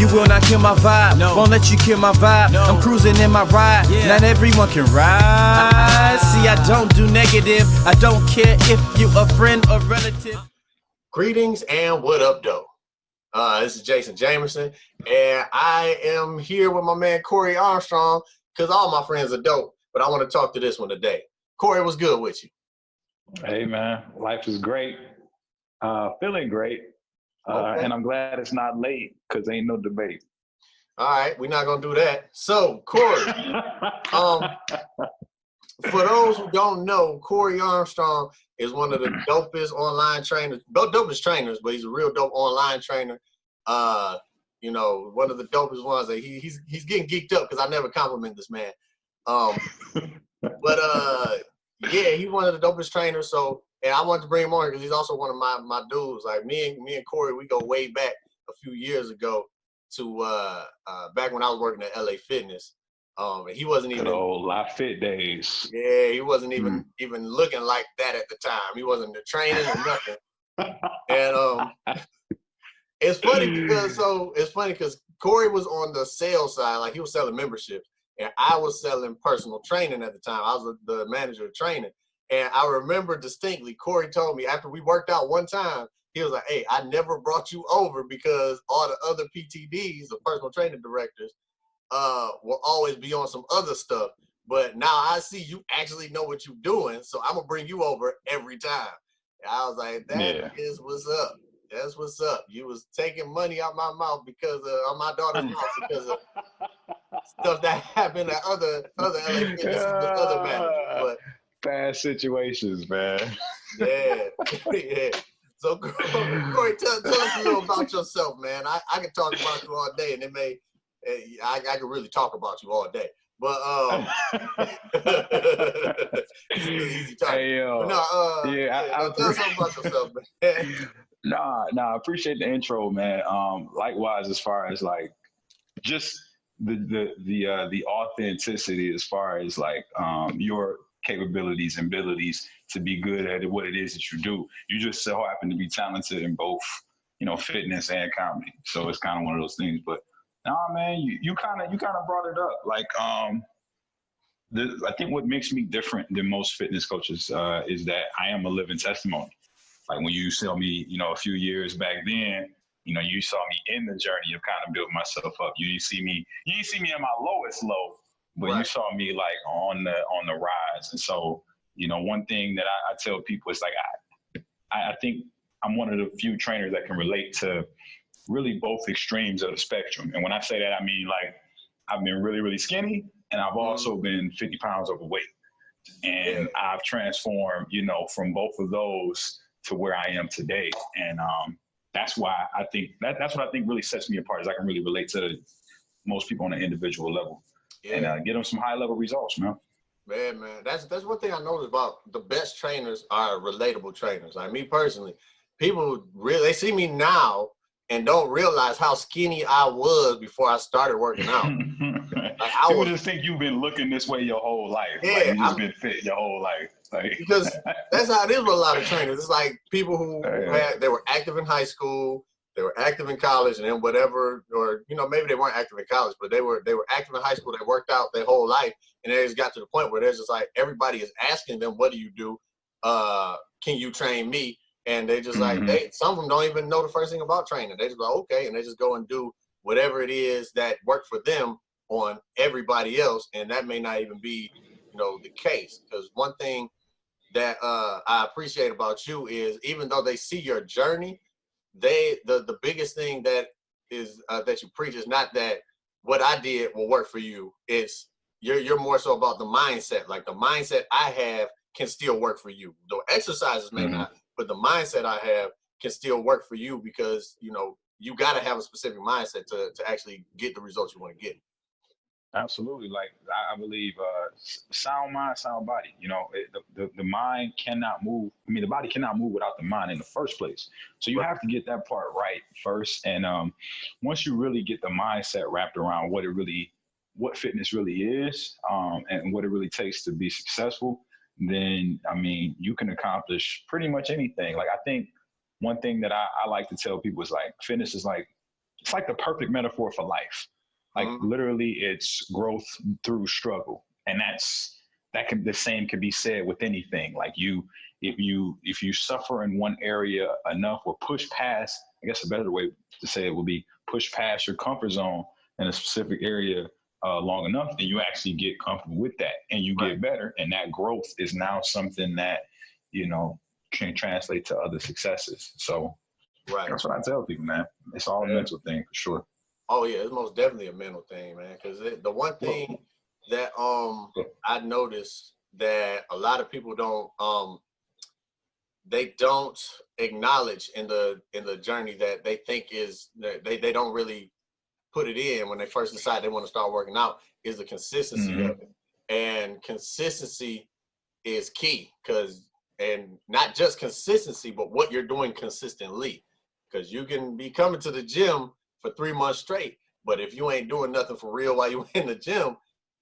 You will not kill my vibe, won't let you kill my vibe. I'm cruising in my ride, not everyone can ride. See, I don't do negative, I don't care if you a friend or relative. Greetings and what up, though? This is Jamerson, and I am here with my man Corey Armstrong because all my friends are dope, but I want to talk to this one today. Corey, what's good with you? Hey, man. Life is great. Feeling great. Okay. And I'm glad it's not late because ain't no debate. All right, we're not going to do that. So, Corey, for those who don't know, Corey Armstrong is one of the dopest online trainers, dopest trainers, but he's a real dope online trainer. You know, one of the dopest ones. That he's getting geeked up because I never compliment this man. Yeah, he's one of the dopest trainers. So, and I wanted to bring him on because he's also one of my dudes. Like me and Corey, we go way back a few years ago to back when I was working at LA Fitness. And he wasn't even old La Fit days. Yeah, he wasn't even looking like that at the time. He wasn't training or nothing. And it's funny because Corey was on the sales side, like he was selling memberships, and I was selling personal training at the time. I was the manager of training, and I remember distinctly Corey told me after we worked out one time, he was like, "Hey, I never brought you over because all the other PTDs, the personal training directors, will always be on some other stuff. But now I see you actually know what you're doing, so I'm gonna bring you over every time." And I was like, "That is what's up. That's what's up. You was taking money out my mouth because of my daughter's mouth because of stuff that happened at other LA Fitness with other managers." But bad situations, man. Yeah, yeah. So Corey, tell us a little about yourself, man. I can talk about you all day, and I can really talk about you all day. But it's an easy time. Hey, but no, tell us something about yourself, man. Nah, I appreciate the intro, man. Likewise, as far as like just the authenticity, as far as like your capabilities and abilities to be good at what it is that you do. You just so happen to be talented in both, you know, fitness and comedy. So it's kind of one of those things. But nah, man, you kind of brought it up. Like I think what makes me different than most fitness coaches is that I am a living testimony. Like when you saw me, you know, a few years back then, you know, you saw me in the journey of kind of building myself up. You didn't see me at my lowest low, but right. You saw me like on the rise. And so, you know, one thing that I tell people is like, I think I'm one of the few trainers that can relate to really both extremes of the spectrum. And when I say that, I mean, like, I've been really, really skinny, and I've also been 50 pounds overweight. And I've transformed, you know, from both of those to where I am today. And that's why I think that's what I think really sets me apart, is I can really relate to most people on an individual level and get them some high level results, man. Man, that's one thing I noticed about the best trainers are relatable trainers. Like me personally, people really, they see me now and don't realize how skinny I was before I started working out. Like people just think you've been looking this way your whole life. Yeah, like you just been fit your whole life. Like, because that's how it is with a lot of trainers. It's like people who they were active in high school, they were active in college, and then whatever, or you know, maybe they weren't active in college, but they were active in high school. They worked out their whole life, and they just got to the point where there's just like everybody is asking them, "What do you do? Can you train me?" And they just like some of them don't even know the first thing about training. They just go, "Okay," and they just go and do whatever it is that worked for them on everybody else, and that may not even be, you know, the case. Because one thing that I appreciate about you is even though they see your journey, the biggest thing that is that you preach is not that what I did will work for you. It's you're more so about the mindset. Like the mindset I have can still work for you. The exercises may not, but the mindset I have can still work for you because, you know, you got to have a specific mindset to actually get the results you want to get. Absolutely. Like I believe sound mind, sound body. You know, the mind cannot move. I mean, the body cannot move without the mind in the first place. So you have to get that part right first. And once you really get the mindset wrapped around what fitness really is and what it really takes to be successful, then, I mean, you can accomplish pretty much anything. Like, I think one thing that I like to tell people is like, fitness is like it's like the perfect metaphor for life. Like literally it's growth through struggle. And the same can be said with anything. Like if you suffer in one area enough or push past, I guess a better way to say it would be push past your comfort zone in a specific area long enough, then you actually get comfortable with that and you get better. And that growth is now something that, can translate to other successes. So that's what I tell people, man. It's all a mental thing for sure. Oh yeah, it's most definitely a mental thing, man. Because the one thing that I noticed that a lot of people they don't acknowledge in the journey that they think is they don't really put it in when they first decide they want to start working out is the consistency of it. And consistency is key, and not just consistency, but what you're doing consistently. Because you can be coming to the gym for 3 months straight, but if you ain't doing nothing for real while you're in the gym,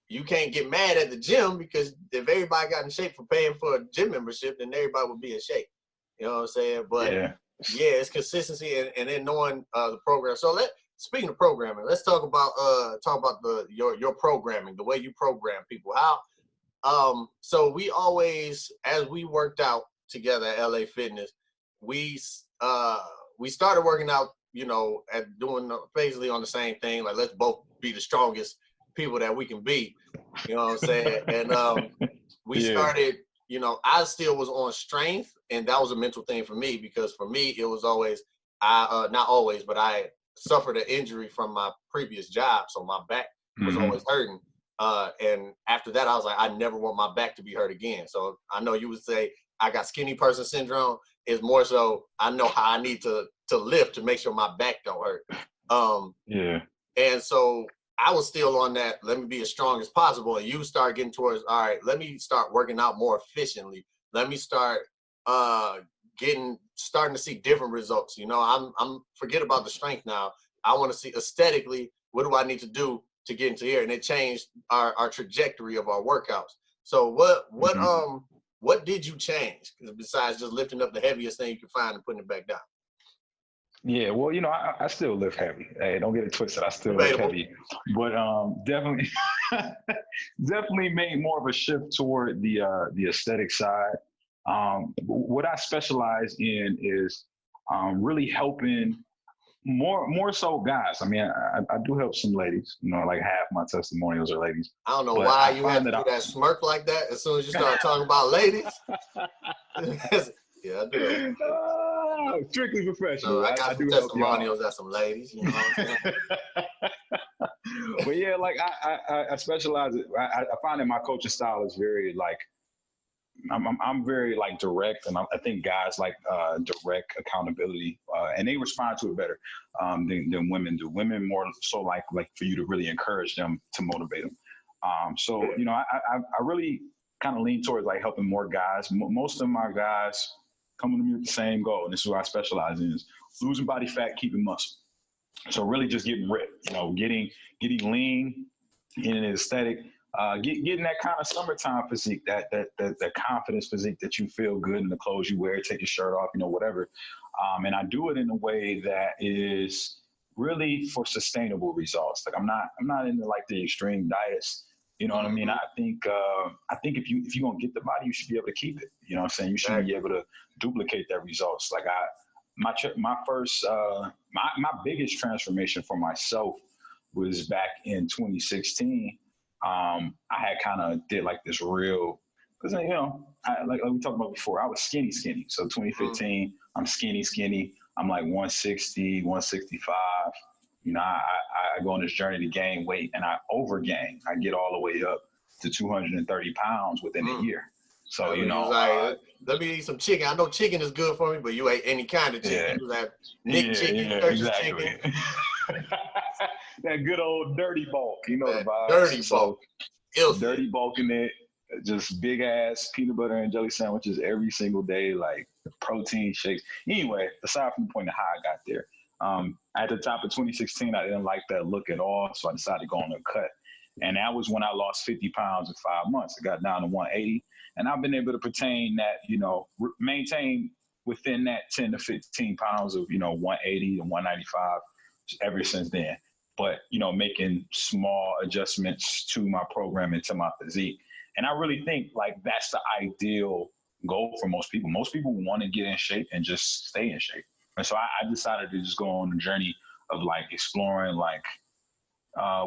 you can't get mad at the gym, because if everybody got in shape for paying for a gym membership, then everybody would be in shape. You know what I'm saying? But yeah, it's consistency and then knowing the program. So speaking of programming, let's talk about your programming, the way you program people. So we always, as we worked out together at LA Fitness, we started working out, at doing basically on the same thing. Like, let's both be the strongest people that we can be. You know what I'm saying? And we started, I still was on strength, and that was a mental thing for me, because for me, it was always, not always, but I suffered an injury from my previous job. So my back was always hurting. And after that, I was like, I never want my back to be hurt again. So I know you would say I got skinny person syndrome. It's more so I know how I need to lift to make sure my back don't hurt. And so I was still on that, let me be as strong as possible. And you start getting towards, all right, let me start working out more efficiently. Let me start starting to see different results. I'm forget about the strength now. I want to see aesthetically, what do I need to do to get into here? And it changed our trajectory of our workouts. So what did you change besides just lifting up the heaviest thing you can find and putting it back down? Yeah, well, I still lift heavy. Hey, don't get it twisted. I still lift heavy, but definitely made more of a shift toward the aesthetic side. What I specialize in is really helping more so guys. I mean, I do help some ladies. Like half my testimonials are ladies. I don't know why you have to do that smirk like that as soon as you start talking about ladies. Yeah, I do. Strictly professional. I got some testimonials that some ladies, you know what I'm saying? But yeah, like I specialize. I find that my coaching style is very like, I'm very like direct, and I think guys like direct accountability, and they respond to it better than women do. Women more so like for you to really encourage them, to motivate them. So I really kind of lean towards like helping more guys. Most of my guys coming to me with the same goal, and this is what I specialize in: is losing body fat, keeping muscle. So really just getting ripped, getting lean, getting an aesthetic, getting that kind of summertime physique, that confidence physique that you feel good in the clothes you wear, take your shirt off, whatever. And I do it in a way that is really for sustainable results. Like I'm not into like the extreme diets. You know what I mean? I think if you're gonna get the body, you should be able to keep it. You know what I'm saying? You should be able to duplicate that results. Like my biggest transformation for myself was back in 2016. I had kind of did like this real, because like we talked about before, I was skinny. So 2015, I'm skinny. I'm like 160, 165. I go on this journey to gain weight, and I overgain. I get all the way up to 230 pounds within a year. So, like, let me eat some chicken. I know chicken is good for me, but you ate any kind of chicken. Yeah. You like chicken, exactly. Chicken. That good old dirty bulk, the vibe. Dirty bulk. Dirty bulk in it. Just big ass peanut butter and jelly sandwiches every single day, like protein shakes. Anyway, aside from the point of how I got there, at the top of 2016, I didn't like that look at all, so I decided to go on a cut. And that was when I lost 50 pounds in 5 months. I got down to 180, and I've been able to maintain within that 10 to 15 pounds of 180 to 195. ever since then. But, making small adjustments to my programming, to my physique. And I really think like that's the ideal goal for most people. Most people want to get in shape and just stay in shape. And so I decided to just go on a journey of like exploring like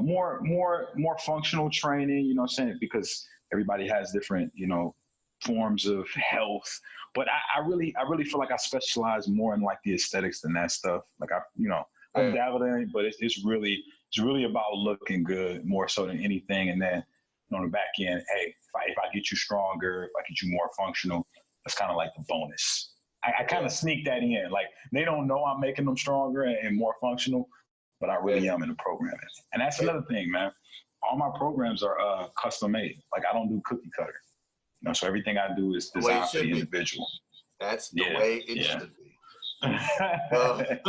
more functional training, you know what I'm saying? Because everybody has different, forms of health. But I really feel like I specialize more in like the aesthetics than that stuff. Like I've dabbled in it, but it's really about looking good more so than anything. And then on the back end, hey, if I get you stronger, if I get you more functional, that's kind of like the bonus. I kind of sneak that in. Like they don't know I'm making them stronger and more functional, but I really am in the programming. And that's another thing, man. All my programs are custom made. Like I don't do cookie cutter. So everything I do is designed for the individual. That's the way it should be. But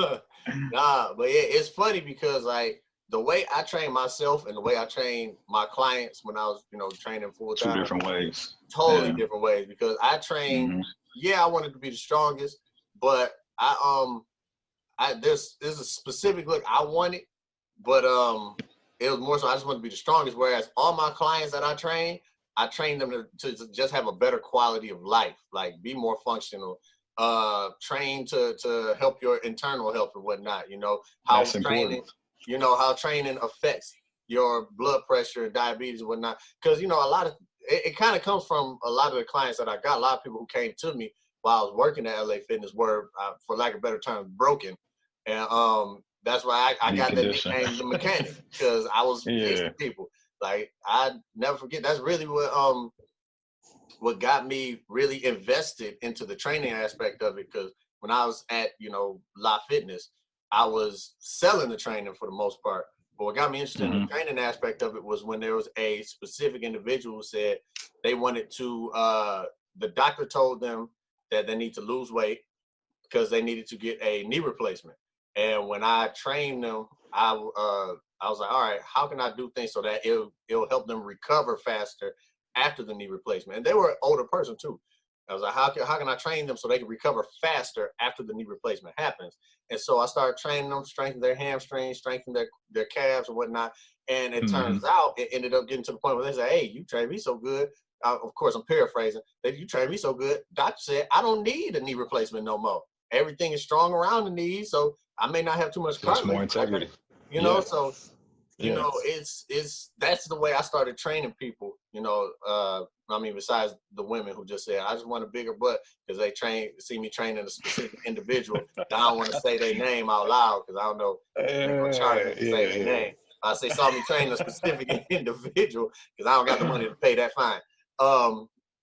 it's funny because like the way I train myself and the way I train my clients when I was, training full time. 2 different ways. Totally different ways because I train. I wanted to be the strongest, but there's a specific look I wanted, but it was more so I just wanted to be the strongest. Whereas all my clients that I train them to just have a better quality of life, like be more functional, train to help your internal health and whatnot. How training affects your blood pressure and diabetes and whatnot. Because a lot of it kind of comes from a lot of the clients that I got. A lot of people who came to me while I was working at LA Fitness were, for lack of a better term, broken, and that's why I got that nickname, the mechanic, because I was fixing people. Like I never forget. That's really what got me really invested into the training aspect of it. Because when I was at La Fitness, I was selling the training for the most part. But what got me interested in the training aspect of it was when there was a specific individual who said they wanted to. The doctor told them that they need to lose weight because they needed to get a knee replacement. And when I trained them, I was like, all right, how can I do things so that it'll help them recover faster after the knee replacement? And they were an older person too. I was like, how can I train them so they can recover faster after the knee replacement happens? And so I started training them, strengthen their hamstrings, strengthen their calves and whatnot. And it turns out it ended up getting to the point where they say, hey, you train me so good. Of course, I'm paraphrasing. That you train me so good. Doctor said, I don't need a knee replacement no more. Everything is strong around the knees, so I may not have too much cartilage. More integrity. So it's that's the way I started training people. Besides the women who just said, I just want a bigger butt because they see me training a specific individual. I don't want to say their name out loud because I don't know they're going to charge me to say their name. I say, saw me training a specific individual because I don't got the money to pay that fine.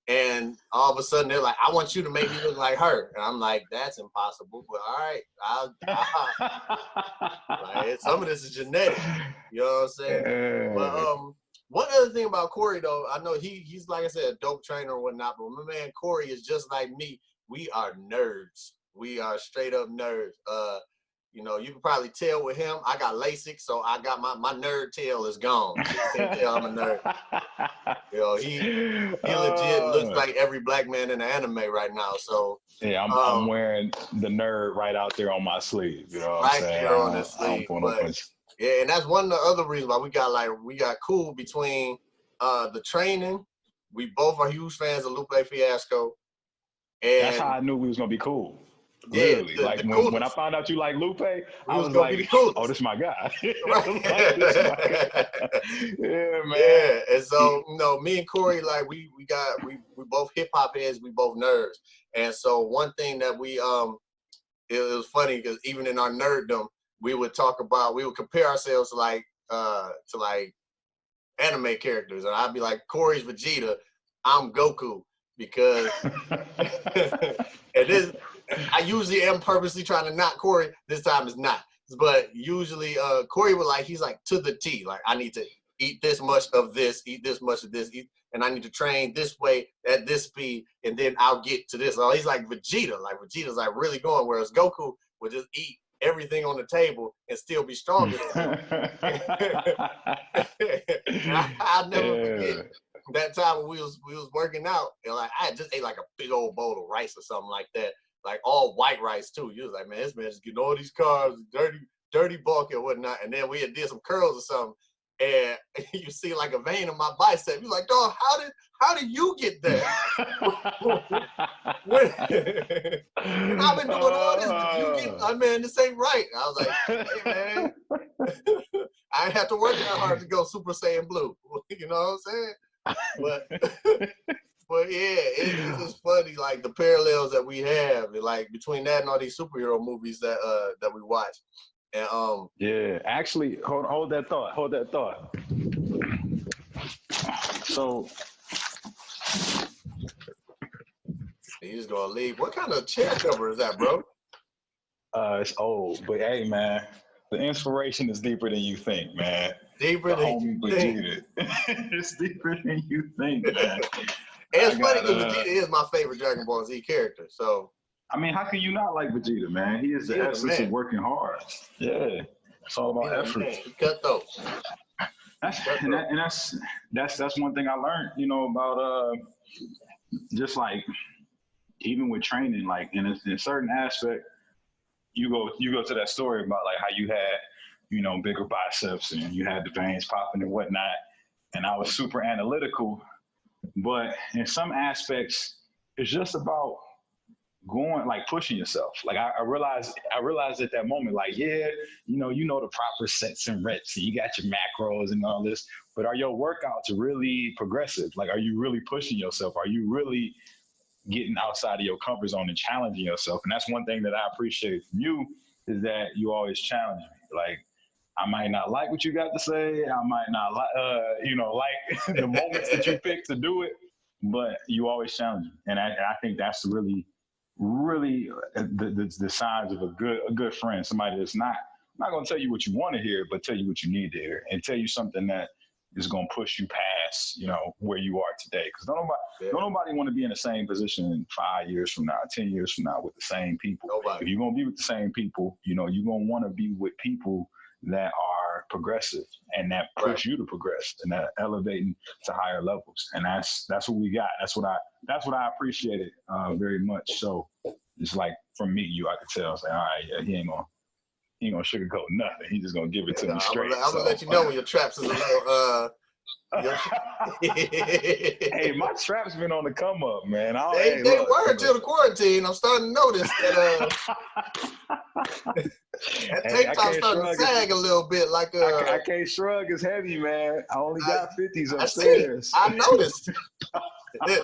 And all of a sudden they're like, I want you to make me look like her. And I'm like, that's impossible. But all right, like, some of this is genetic. You know what I'm saying? But one other thing about Corey though, I know he's like I said, a dope trainer or whatnot, but my man Corey is just like me. We are nerds. We are straight up nerds. You can probably tell with him, I got LASIK, so I got my nerd tail is gone. You can't tell I'm a nerd. He legit looks like every black man in the anime right now. So yeah, I'm wearing the nerd right out there on my sleeve. You know what I'm saying? There on the sleeve. And that's one of the other reasons why we got cool between the training. We both are huge fans of Lupe Fiasco. And that's how I knew we was gonna be cool. Literally, when I found out you like Lupe, I was like, "Oh, this is my guy." This is my guy. Yeah, man. Yeah, and so me and Corey, like we both hip hop heads, we both nerds, and so one thing that we it was funny because even in our nerddom, we would compare ourselves to like anime characters, and I'd be like, Corey's Vegeta, I'm Goku, because I usually am purposely trying to knock Corey. This time it's not. But usually Corey he's like to the T. Like, I need to eat this much of this, eat this much of this, and I need to train this way at this speed, and then I'll get to this. So he's like Vegeta. Like Vegeta's like really going, whereas Goku would just eat everything on the table and still be stronger than I'll never forget that time when we was working out, and like I just ate like a big old bowl of rice or something like that. Like all white rice too. You was like, man, this man's getting all these carbs, dirty dirty, bulky or whatnot, and then we had did some curls or something, and you see like a vein in my bicep. You're like, dog, how did you get that? And I've been doing all this, but you get, man, this ain't right. I was like, hey man, I didn't have to work that hard to go Super Saiyan Blue. You know what I'm saying? But yeah, it's just funny, like the parallels that we have, like between that and all these superhero movies that we watch. And yeah, actually, hold that thought. So you just gonna leave. What kind of chair cover is that, bro? It's old, but hey, man, the inspiration is deeper than you think, man. Deeper than you think. It's deeper than you think, man. And it's funny because Vegeta is my favorite Dragon Ball Z character. So, I mean, how can you not like Vegeta, man? He is the essence of working hard. Yeah, it's all about effort. He cut those. That's one thing I learned, you know, about just like even with training, like in a certain aspect, you go to that story about like how you had, you know, bigger biceps and you had the veins popping and whatnot, and I was super analytical. But in some aspects, it's just about going, like pushing yourself. Like I realized at that moment, like, yeah, you know the proper sets and reps, and you got your macros and all this, but are your workouts really progressive? Like, are you really pushing yourself? Are you really getting outside of your comfort zone and challenging yourself? And that's one thing that I appreciate from you, is that you always challenge me. Like, I might not like what you got to say. I might not like, like the moments that you pick to do it, but you always challenge me. And I think that's really the signs of a good friend. Somebody that's not going to tell you what you want to hear, but tell you what you need to hear, and tell you something that is going to push you past, you know, where you are today. Because don't nobody want to be in the same position 5 years from now, 10 years from now with the same people. Nobody. If you're going to be with the same people, you know, you're going to want to be with people that are progressive and that push you to progress and that elevating to higher levels. And that's what we got. That's what I appreciated very much. So it's like, from me, I could tell, I was like, all right, yeah, he ain't gonna sugarcoat nothing. He's just gonna give it to me straight. I'm gonna let you know when your traps is a little Hey, my trap's been on the come up, man. They were until the quarantine. I'm starting to notice that that tank top's starting to sag a little bit. Like I can't shrug. It's heavy, man. I only got 50s upstairs. I noticed. You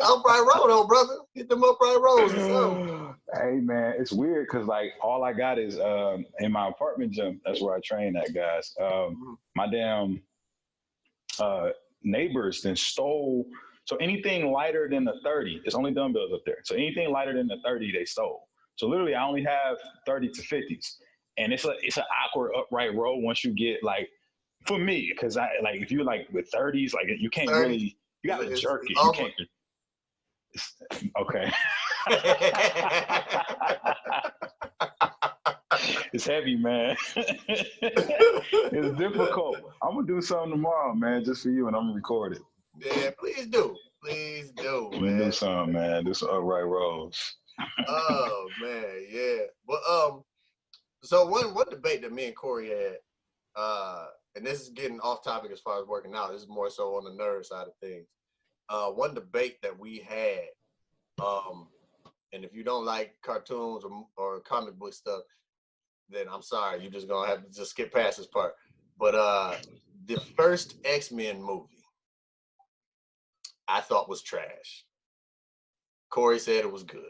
upright row though, brother. Get them upright rows. Hey, man, it's weird because like all I got is in my apartment gym. That's where I train at, guys. My damn neighbors then stole. So anything lighter than the 30, it's only dumbbells up there. So anything lighter than the 30, they stole. So literally, I only have 30 to 50s, and it's an awkward upright row once you get like, for me, because I like if you're like with 30s, like you can't 30, really, you gotta jerk it. You can't. Okay. It's heavy, man. It's difficult. I'm gonna do something tomorrow, man, just for you, and I'm gonna record it. Yeah, please do. Please do, man. Do something, man. Do some upright rows. Oh man, yeah. But so one debate that me and Corey had, and this is getting off topic as far as working out. This is more so on the nerd side of things. One debate that we had, and if you don't like cartoons or comic book stuff, then I'm sorry, you're just gonna have to just skip past this part. But the first X-Men movie, I thought was trash. Corey said it was good.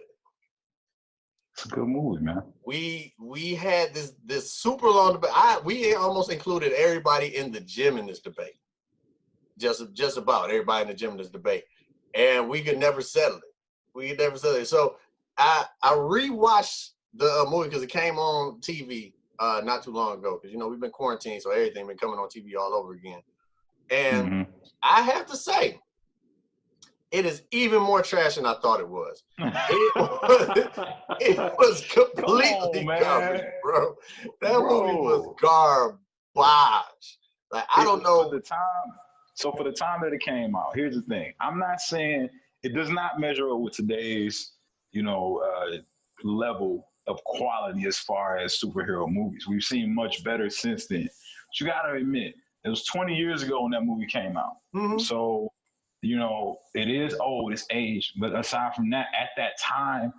It's a good movie, man. We had this super long debate. We almost included everybody in the gym in this debate. Just about everybody in the gym in this debate, and we could never settle it. So I rewatched the movie because it came on TV not too long ago. Because we've been quarantined, so everything been coming on TV all over again. And I have to say, it is even more trash than I thought it was. It was completely garbage, bro. That movie was garbage. Like I don't know. For the time that it came out, here's the thing. I'm not saying it does not measure up with today's, level of quality as far as superhero movies. We've seen much better since then. But you gotta admit, it was 20 years ago when that movie came out. Mm-hmm. So, you know, it is old, it's aged. But aside from that, at that time,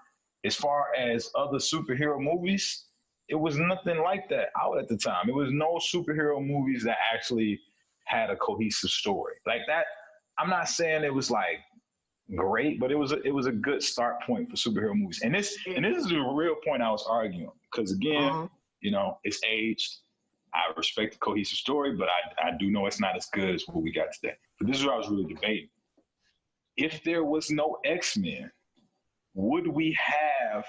as far as other superhero movies, it was nothing like that out at the time. It was no superhero movies that actually had a cohesive story like that. I'm not saying it was like great, but it was a good start point for superhero movies. And this is the real point I was arguing, because again, you know, it's aged. I respect the cohesive story, but I do know it's not as good as what we got today. But this is what I was really debating. If there was no X-Men, would we have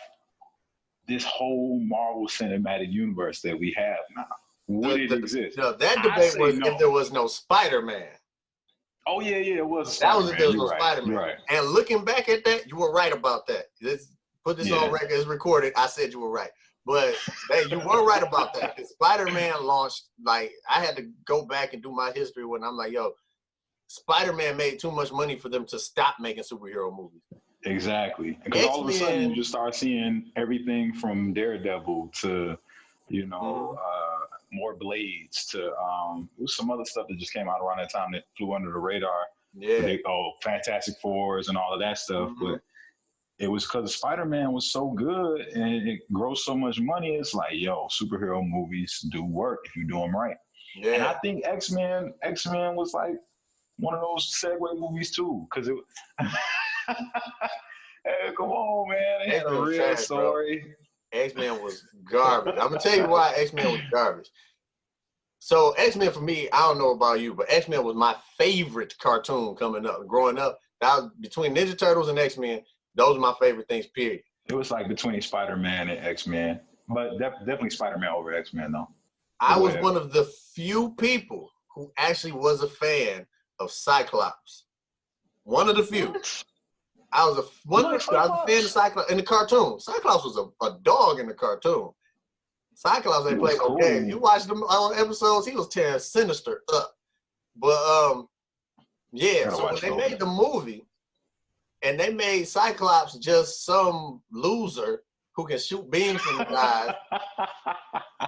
this whole Marvel Cinematic Universe that we have now? Would it exist? No, that debate was if there was no Spider-Man. Oh yeah, it was. That was if there was no Spider-Man. Right. And looking back at that, you were right about that. Let's put this on record. It's recorded. I said you were right. But hey, you were right about that. Spider-Man launched, like, I had to go back and do my history when I'm like, yo, Spider-Man made too much money for them to stop making superhero movies. Exactly. Because all of a sudden you just start seeing everything from Daredevil to, you know, more Blades to some other stuff that just came out around that time that flew under the radar. Yeah. Fantastic Fours and all of that stuff. But it was because Spider-Man was so good and it grossed so much money. It's like, yo, superhero movies do work if you do them right. Yeah. And I think X-Men was like one of those segue movies too, because it. Hey, come on, man! They had a real story. X-Men was garbage. I'm gonna tell you why X-Men was garbage. So X-Men for me, I don't know about you, but X-Men was my favorite cartoon growing up. That was between Ninja Turtles and X-Men. Those are my favorite things, period. It was like between Spider-Man and X-Men, but definitely Spider-Man over X-Men, though. I was one of the few people who actually was a fan of Cyclops. One of the few. I was a fan of Cyclops in the cartoon. Cyclops was a dog in the cartoon. Cyclops they played okay. You watched them episodes, he was tearing Sinister up. But yeah, so when they made the movie and they made Cyclops just some loser who can shoot beams from the guys.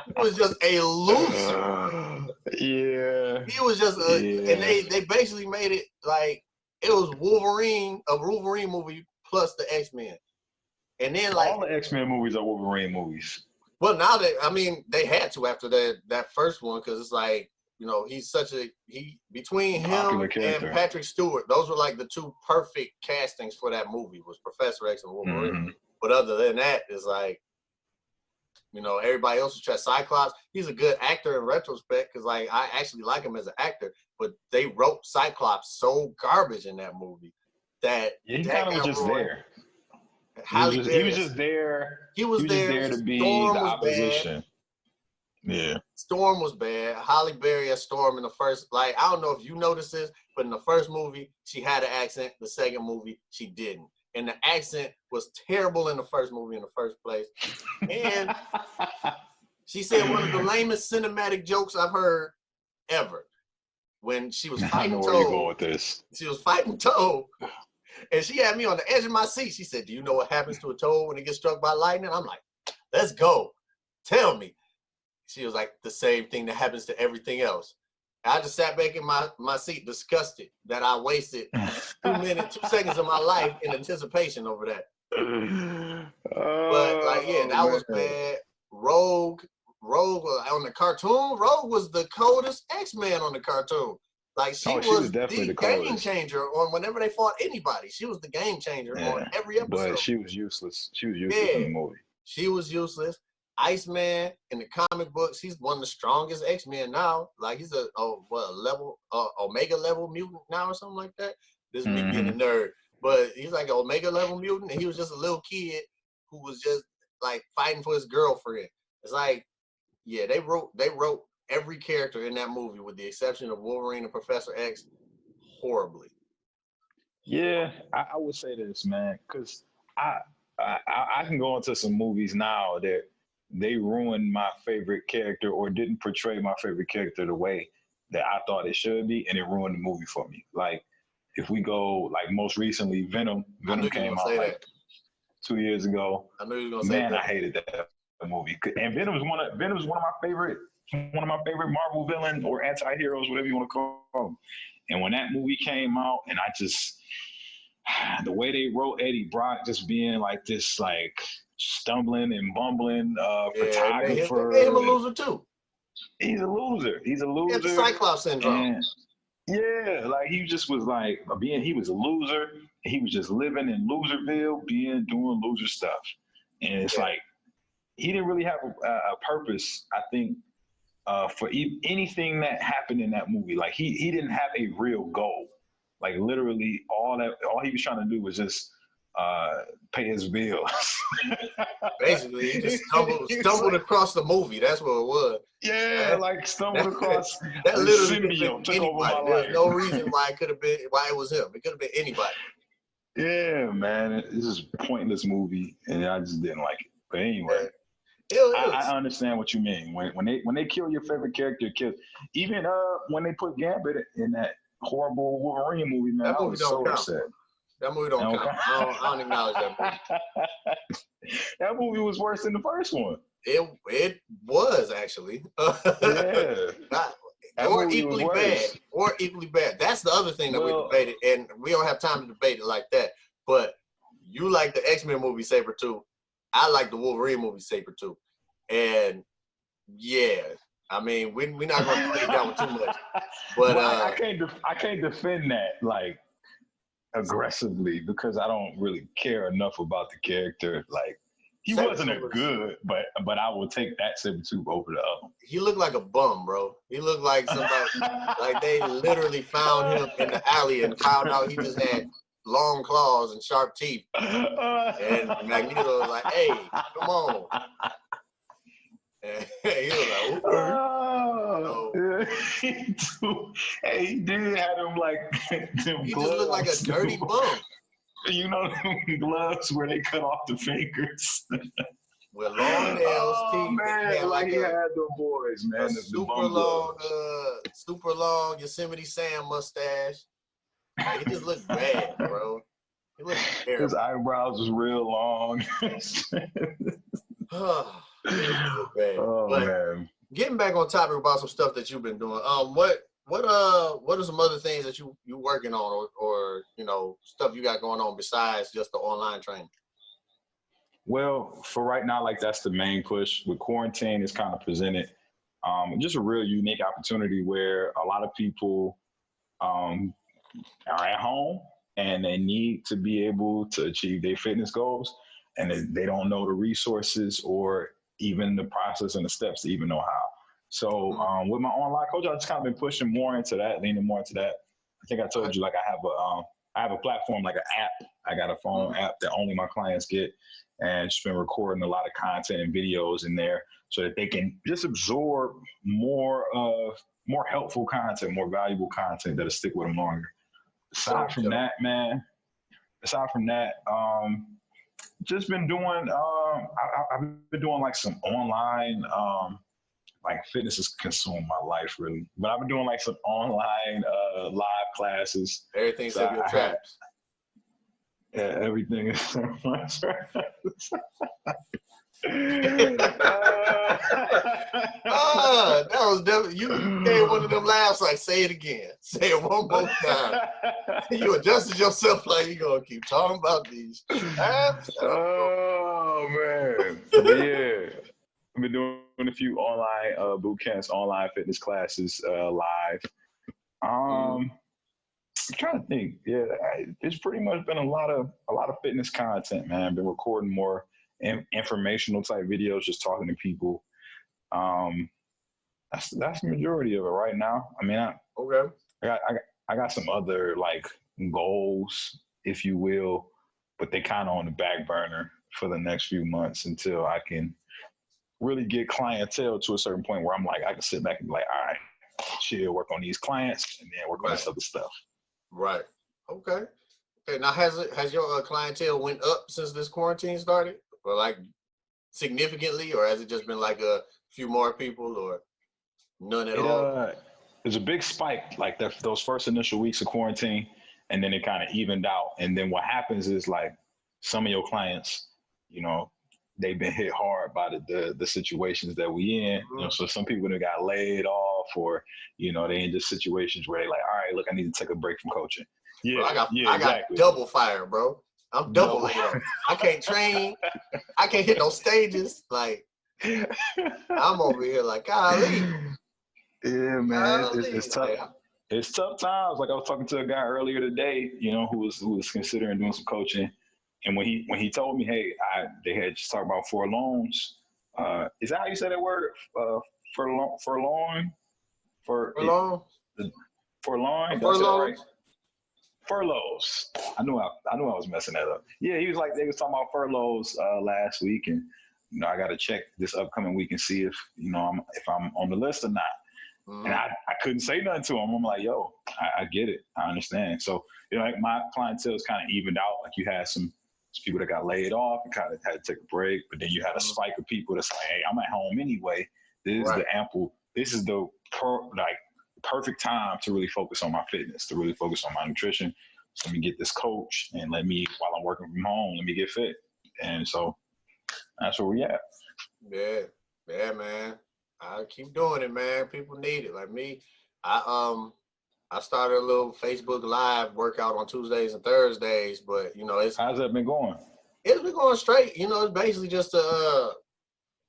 He was just a loser. Yeah. He was just and they basically made it like it was a Wolverine movie plus the X-Men. And then like all the X-Men movies are Wolverine movies. Well, now they had to after that first one, because it's like, you know, he's between him and Patrick Stewart, those were like the two perfect castings for that movie, was Professor X and Wolverine. Mm-hmm. But other than that, it's like, you know, everybody else was trying. Cyclops, he's a good actor in retrospect, because like I actually like him as an actor, but they wrote Cyclops so garbage in that movie that he kind of was just there. He was just there. He was there to be the opposition. Yeah. Storm was bad. Halle Berry as Storm in the first, like, I don't know if you noticed this, but in the first movie, she had an accent. The second movie, she didn't. And the accent was terrible in the first movie in the first place. And she said one of the lamest cinematic jokes I've heard ever. When she was fighting Toad. I know where you're going with this. She was fighting Toad. And she had me on the edge of my seat. She said, "Do you know what happens to a toad when it gets struck by lightning?" I'm like, "Let's go. Tell me." She was like, "The same thing that happens to everything else." I just sat back in my seat disgusted that I wasted 2 seconds of my life in anticipation over that. But like, yeah, that was bad. Rogue was on the cartoon. Rogue was the coldest X-Men on the cartoon. Like she was definitely the game changer on whenever they fought anybody. She was the game changer on every episode. But she was useless. She was useless in the movie. She was useless. Iceman in the comic books, he's one of the strongest X-Men now. Like he's Omega level mutant now or something like that. This is me being a nerd, but he's like an Omega level mutant, and he was just a little kid who was just like fighting for his girlfriend. It's like, yeah, they wrote every character in that movie, with the exception of Wolverine and Professor X, horribly. Yeah, I would say this, man, because I can go into some movies now that they ruined my favorite character or didn't portray my favorite character the way that I thought it should be, and it ruined the movie for me. Like, if we go, like, most recently, Venom came out. 2 years ago. I knew you were gonna say Man, I Venom. hated that movie. And Venom's one of my favorite Marvel villain or anti-heroes, whatever you want to call them. And when that movie came out, and I just the way they wrote Eddie Brock just being like this, like stumbling and bumbling photographer. They made him a loser too. He's a loser. He's a loser. He had the Cyclops syndrome. And yeah, like he just was like he was a loser. He was just living in Loserville, doing loser stuff. And it's like he didn't really have a purpose, I think, for anything that happened in that movie. Like he didn't have a real goal. Like literally all he was trying to do was just pay his bills. Basically, he just stumbled across the movie. That's what it was. Yeah, like stumbled across that literally symbiote took over my anybody. There's life. no reason why it could have been why it was him. It could have been anybody. Yeah, man, this is a pointless movie, and I just didn't like it. But anyway, I understand what you mean. When they kill your favorite character, even when they put Gambit in that horrible Wolverine movie, man, that movie I was so upset. That movie don't count. I don't acknowledge that movie. That movie was worse than the first one. It was actually. Yeah. Or equally bad. That's the other thing that we debated, and we don't have time to debate it like that. But you like the X-Men movie Sabretooth. I like the Wolverine movie Sabretooth. And yeah, I mean, we're not going to play down with too much. But I can't defend that like aggressively because I don't really care enough about the character. Like he wasn't a good, but I will take that Sabretooth over the other. He looked like a bum, bro. He looked like somebody like they literally found him in the alley and found out he just had long claws and sharp teeth. And Magneto was like, "Hey, come on." And he was like, Hey, he did have him like them he gloves. just looked like a dirty bum. You know them gloves where they cut off the fingers. With long nails, teeth. Man, like he had them boys, man. Super long Yosemite Sam mustache. Like, he just looked bad, bro. He looked terrible. His eyebrows was real long. Man. Getting back on topic about some stuff that you've been doing. What are some other things that you working on or stuff you got going on besides just the online training? Well, for right now, like that's the main push. With quarantine, it's kind of presented just a real unique opportunity where a lot of people are at home and they need to be able to achieve their fitness goals, and they don't know the resources or even the process and the steps to even know how. So with my online coach, I've just kind of been pushing more into that, leaning more into that. I think I told you, like I have a platform, like an app. I got a phone app that only my clients get, and just been recording a lot of content and videos in there so that they can just absorb more helpful content, more valuable content that'll stick with them longer. Aside from that, just been doing, I've been doing like some online, like fitness has consumed my life really, but I've been doing like some online live classes. Everything's so your traps. Yeah, everything is so much. That was definitely, you gave one of them laughs like, say it again. Say it one more time. You adjusted yourself like you're going to keep talking about these traps. Oh, man. But yeah, I've been doing a few online boot camps, online fitness classes live. I'm trying to think. Yeah, it's pretty much been a lot of fitness content, man. I've been recording more informational type videos, just talking to people. That's the majority of it right now. I mean, I got some other like goals, if you will, but they kind of on the back burner for the next few months until I can really get clientele to a certain point where I'm like, I can sit back and be like, all right, chill, work on these clients, and then work on this other stuff. Right. Okay. Now, has your clientele went up since this quarantine started, or like significantly, or has it just been like a few more people, or none at all? There's a big spike like those first initial weeks of quarantine, and then it kind of evened out. And then what happens is like some of your clients you know, they've been hit hard by the situations that we in. You know, so some people that got laid off, or you know, they in just situations where they like, all right, look, I need to take a break from coaching. Yeah, bro, I got exactly. double fire, bro. I'm double laid off. I can't train. I can't hit no stages. Like, I'm over here like, golly. Yeah, man, it's tough. Like, It's tough times. Like I was talking to a guy earlier today, you know, who was considering doing some coaching, and when he told me, hey, they had just talked about furlongs. Is that how you say that word? Furlong? furlong? Furlong? Did I say that right? Furloughs. I knew I was messing that up. Yeah, he was like, they was talking about furloughs last week, and you know, I got to check this upcoming week and see if you know if I'm on the list or not. And I couldn't say nothing to him. I'm like, yo, I get it. I understand. So, you know, like my clientele is kind of evened out. Like you had some people that got laid off and kind of had to take a break, but then you had a spike of people that's like, hey, I'm at home anyway. This is the perfect time to really focus on my fitness, to really focus on my nutrition. So let me get this coach and while I'm working from home, let me get fit. And so that's where we at. Yeah, man. I keep doing it, man. People need it. Like me, I started a little Facebook Live workout on Tuesdays and Thursdays, but you know, how's that been going? It's been going straight. You know, it's basically just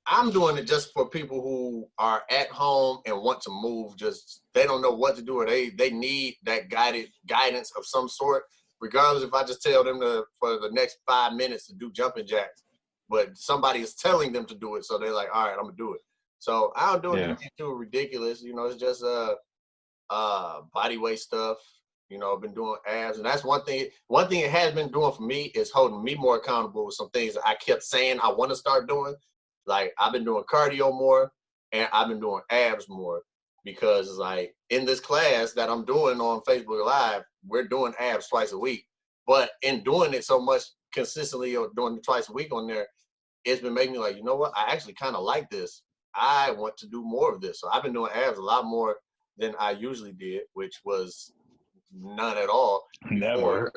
I'm doing it just for people who are at home and want to move. Just they don't know what to do, or they need that guidance of some sort. Regardless, if I just tell them for the next 5 minutes to do jumping jacks, but somebody is telling them to do it, so they're like, all right, I'm gonna do it. So I don't do anything too ridiculous. You know, it's just body weight stuff. You know, I've been doing abs, and that's one thing. One thing it has been doing for me is holding me more accountable with some things that I kept saying I want to start doing. Like I've been doing cardio more, and I've been doing abs more because like in this class that I'm doing on Facebook Live, we're doing abs twice a week. But in doing it so much consistently or doing it twice a week on there, it's been making me like, you know what? I actually kind of like this. I want to do more of this. So I've been doing abs a lot more than I usually did, which was none at all. Never.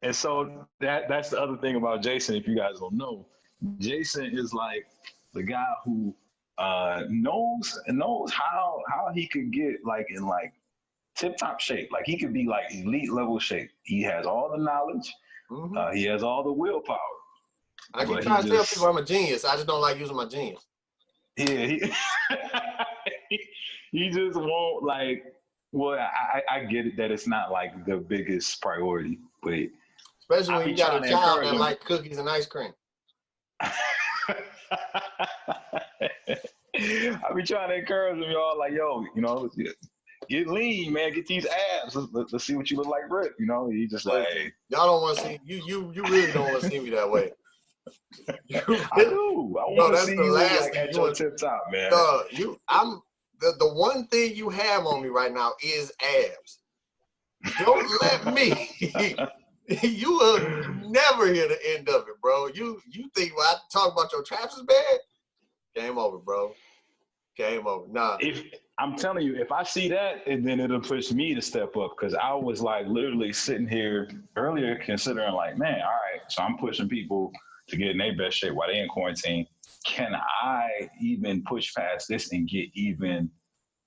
And so that's the other thing about Jason, if you guys don't know. Jason is like the guy who knows how he could get like in like tip-top shape. Like he could be like elite level shape. He has all the knowledge. He has all the willpower. I keep trying to tell people I'm a genius. I just don't like using my genius. Yeah, he just won't like. Well, I get it that it's not like the biggest priority, but especially when you got a child that like cookies and ice cream. I be trying to encourage him, y'all. Like, yo, you know, get lean, man. Get these abs. Let's see what you look like, Rick. You know, he just like, hey. Y'all don't want to see you. You really don't want to see me that way. I do. I want to see you like at your tip top, man. The one thing you have on me right now is abs. Don't let me. You will never hear the end of it, bro. You think when I talk about your traps is bad? Game over, bro. Game over. Nah. I'm telling you, if I see that, then it'll push me to step up, because I was like literally sitting here earlier considering like, man, all right, so I'm pushing people to get in their best shape while they're in quarantine. Can I even push past this and get even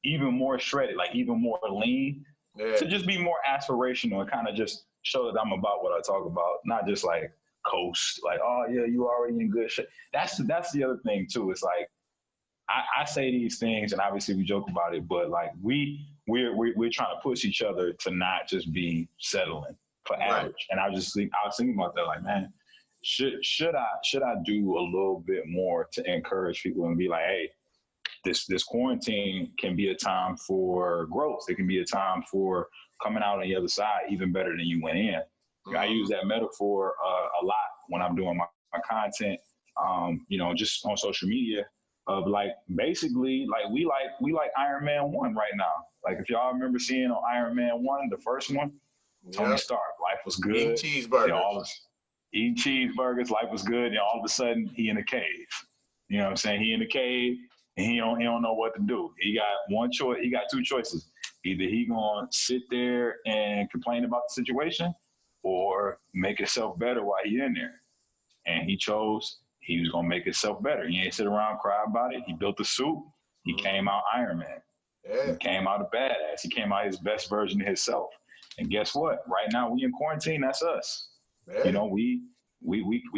more shredded, like even more lean, to just be more aspirational and kind of just show that I'm about what I talk about, not just like coast, like, oh yeah, you already in good shape. That's the other thing too. It's like I say these things and obviously we joke about it, but like we're trying to push each other to not just be settling for average. Right. And I was thinking about that, like, man, should I do a little bit more to encourage people and be like, hey, this quarantine can be a time for growth. It can be a time for coming out on the other side even better than you went in. Mm-hmm. I use that metaphor a lot when I'm doing my content, you know, just on social media, of like basically like we like Iron Man 1 right now. Like if y'all remember seeing on Iron Man 1, the first one, Tony Stark, life was good. Eating cheeseburgers. Eating cheeseburgers, life was good, and all of a sudden he in a cave. You know what I'm saying? He in the cave and he don't know what to do. He got one choice. He got two choices. Either he gonna sit there and complain about the situation, or make himself better while he in there. And he chose he was gonna make himself better. He ain't sit around and cry about it. He built a suit. He came out Iron Man. Yeah. He came out a badass. He came out his best version of himself. And guess what? Right now we in quarantine. That's us. Yeah. You know, we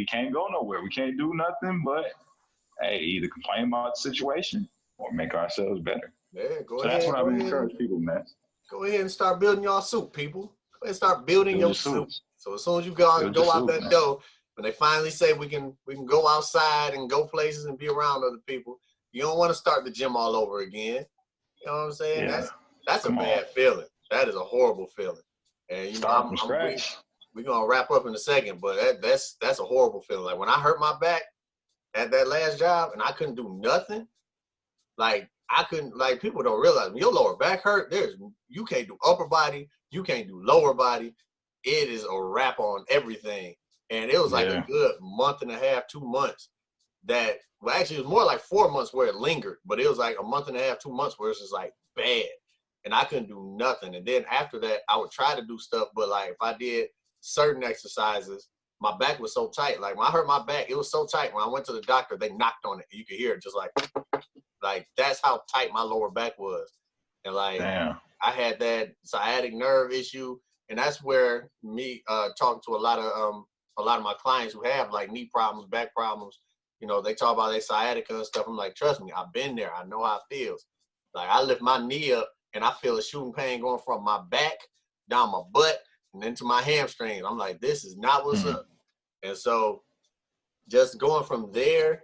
can't go nowhere. We can't do nothing but hey, either complain about the situation or make ourselves better. Yeah, go so ahead. That's what I would encourage people, man. Go ahead and start building your suit, people. Go ahead and start building your suit. So as soon as you go out that door, when they finally say we can go outside and go places and be around other people, you don't want to start the gym all over again. You know what I'm saying? Yeah. That's a bad feeling. That is a horrible feeling. And you start from scratch. We're gonna wrap up in a second, but that's a horrible feeling. Like when I hurt my back at that last job and I couldn't do nothing, like I couldn't, like people don't realize when your lower back hurt, you can't do upper body, you can't do lower body. It is a wrap on everything. And it was like a good month and a half, 2 months that, well, actually it was more like 4 months where it lingered, but it was like a month and a half, 2 months where it's just like bad. And I couldn't do nothing. And then after that, I would try to do stuff, but like if I did certain exercises, my back was so tight. Like when I hurt my back, it was so tight. When I went to the doctor, they knocked on it. You could hear it just like that's how tight my lower back was. And like I had that sciatic nerve issue. And that's where me talking to a lot of my clients who have like knee problems, back problems, you know, they talk about their sciatica and stuff. I'm like, trust me, I've been there. I know how it feels. Like I lift my knee up and I feel a shooting pain going from my back down my butt and into my hamstring. I'm like, this is not what's up. And so just going from there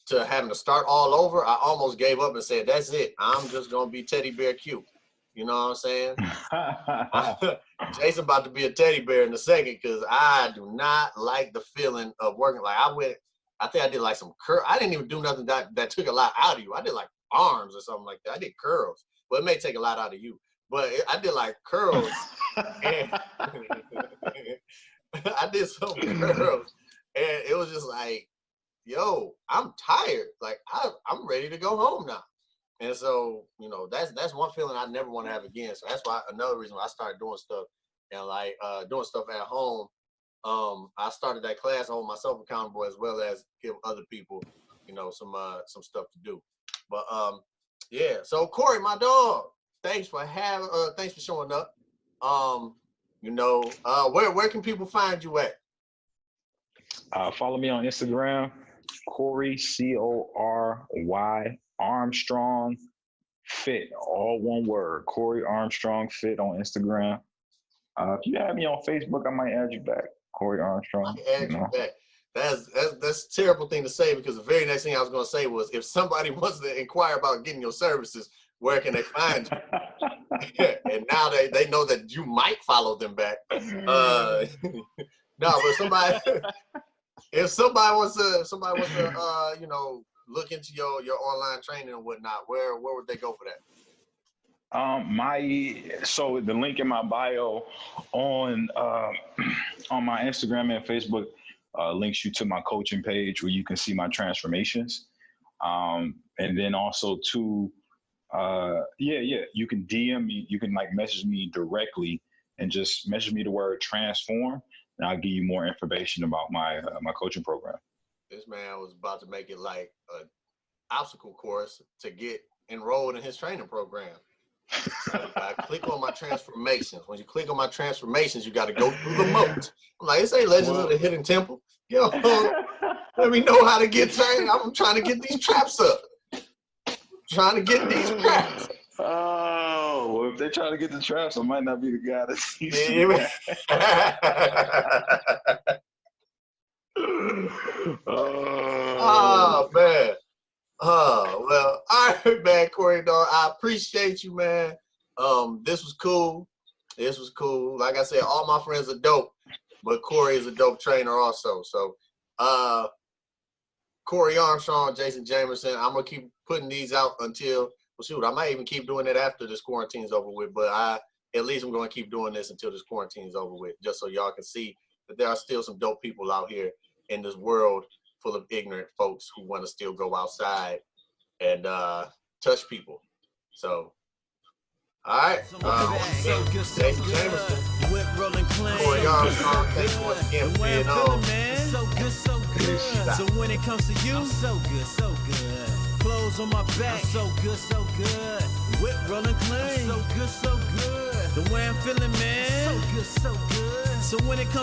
to having to start all over, I almost gave up and said, that's it. I'm just going to be teddy bear cute. You know what I'm saying? Jason about to be a teddy bear in a second because I do not like the feeling of working. Like I think I did like some curl. I didn't even do nothing that took a lot out of you. I did like arms or something like that. I did curls. Well, it may take a lot out of you, but I did like curls. And I did some curls. And it was just like, yo, I'm tired. Like I'm ready to go home now. And so, you know, that's one feeling I never want to have again. So that's why another reason why I started doing stuff and like doing stuff at home. I started that class to hold myself accountable as well as give other people, you know, some stuff to do. But yeah. So Corey, my dog, thanks for showing up. You know, where can people find you at? Follow me on Instagram, Corey Cory Armstrong Fit, all one word. Corey Armstrong Fit on Instagram. If you add me on Facebook, I might add you back. Corey Armstrong. I can add you back. That's a terrible thing to say because the very next thing I was going to say was if somebody wants to inquire about getting your services, where can they find you? And now they know that you might follow them back. No, but if somebody wants to, you know, look into your online training and whatnot, where would they go for that? So the link in my bio on my Instagram and Facebook links you to my coaching page where you can see my transformations. And then also to you can DM me, you can like message me directly and just message me the word transform and I'll give you more information about my coaching program. This man was about to make it like an obstacle course to get enrolled in his training program. So I click on my transformations. When you click on my transformations, you got to go through the moat. I'm like, this ain't Legends of the Hidden Temple. Yo, let me know how to get trained. I'm trying to get these traps up. Trying to get these traps. Oh, well, if they're trying to get the traps, I might not be the guy to see. Oh man. Oh well, all right, man, Corey, dog. I appreciate you, man. This was cool. Like I said, all my friends are dope, but Corey is a dope trainer also. So Corey Armstrong, Jason Jamerson. I'm gonna keep putting these out until, well, shoot, I might even keep doing it after this quarantine's over with, but at least I'm gonna keep doing this until this quarantine's over with, just so y'all can see that there are still some dope people out here in this world full of ignorant folks who want to still go outside and touch people. So, all right. Jason Jamerson. Whip rolling clean. Boy, y'all, thanks once again for being on. So good, so good. So when it comes to you, I'm so good, so good. Clothes on my back, I'm so good, so good. Whip rolling clean, I'm so good, so good. The way I'm feeling, man, so good, so good. So when it comes